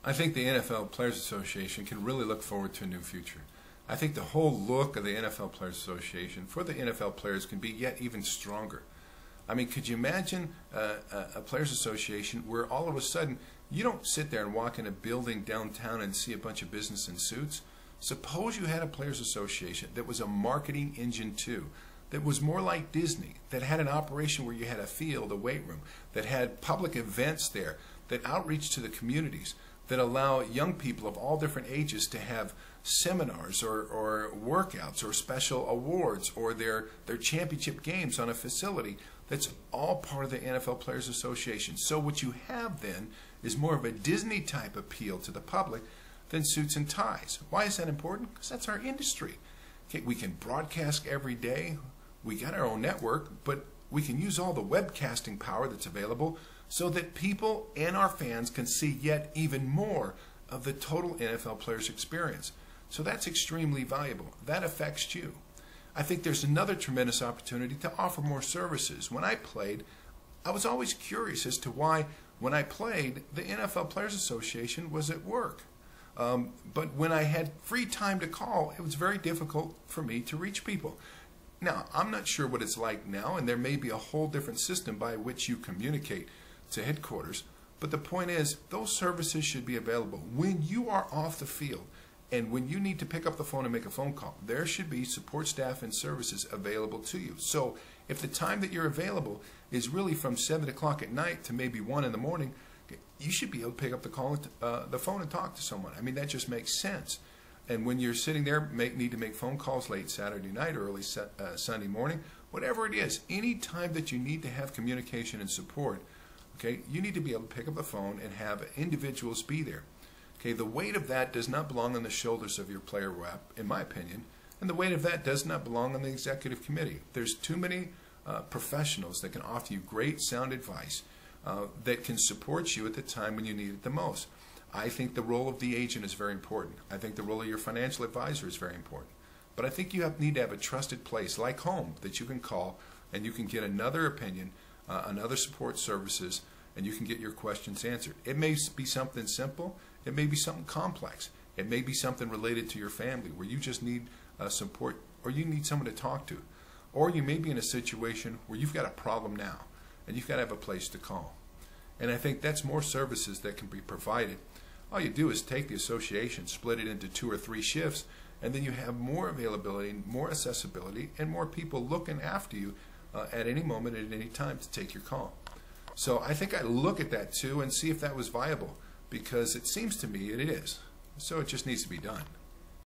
I think the NFL Players Association can really look forward to a new future. I think the whole look of the NFL Players Association for the NFL players can be yet even stronger. I mean, could you imagine a Players Association where all of a sudden you don't sit there and walk in a building downtown and see a bunch of business in suits? Suppose you had a Players Association that was a marketing engine too, that was more like Disney, that had an operation where you had a field, a weight room, that had public events there, that outreach to the communities, that allow young people of all different ages to have seminars or workouts or special awards or their championship games on a facility. That's all part of the NFL Players Association. So what you have then is more of a Disney type appeal to the public than suits and ties. Why is that important? Because that's our industry. Okay, we can broadcast every day. We got our own network, but we can use all the webcasting power that's available so that people and our fans can see yet even more of the total NFL players experience. So that's extremely valuable. That affects you. I think there's another tremendous opportunity to offer more services. When I played, I was always curious as to why, when I played, the NFL Players Association was at work. But when I had free time to call, it was very difficult for me to reach people. Now, I'm not sure what it's like now, and there may be a whole different system by which you communicate to headquarters, but the point is, those services should be available. When you are off the field, and when you need to pick up the phone and make a phone call, there should be support staff and services available to you. So if the time that you're available is really from 7 o'clock at night to maybe 1 in the morning, you should be able to pick up the phone and talk to someone. I mean, that just makes sense. And when you're sitting there, need to make phone calls late Saturday night or early Sunday morning, whatever it is, any time that you need to have communication and support, okay, you need to be able to pick up the phone and have individuals be there. Okay, the weight of that does not belong on the shoulders of your player rep, in my opinion, and the weight of that does not belong on the executive committee. There's too many professionals that can offer you great sound advice that can support you at the time when you need it the most. I think the role of the agent is very important. I think the role of your financial advisor is very important. But I think you need to have a trusted place like home that you can call and you can get another opinion, another support services, and you can get your questions answered. It may be something simple. It may be something complex. It may be something related to your family where you just need support or you need someone to talk to. Or you may be in a situation where you've got a problem now and you've got to have a place to call. And I think that's more services that can be provided. All you do is take the association, split it into 2 or 3 shifts, and then you have more availability, more accessibility, and more people looking after you at any moment, at any time to take your call. So I think I look at that too and see if that was viable, because it seems to me it is. So it just needs to be done.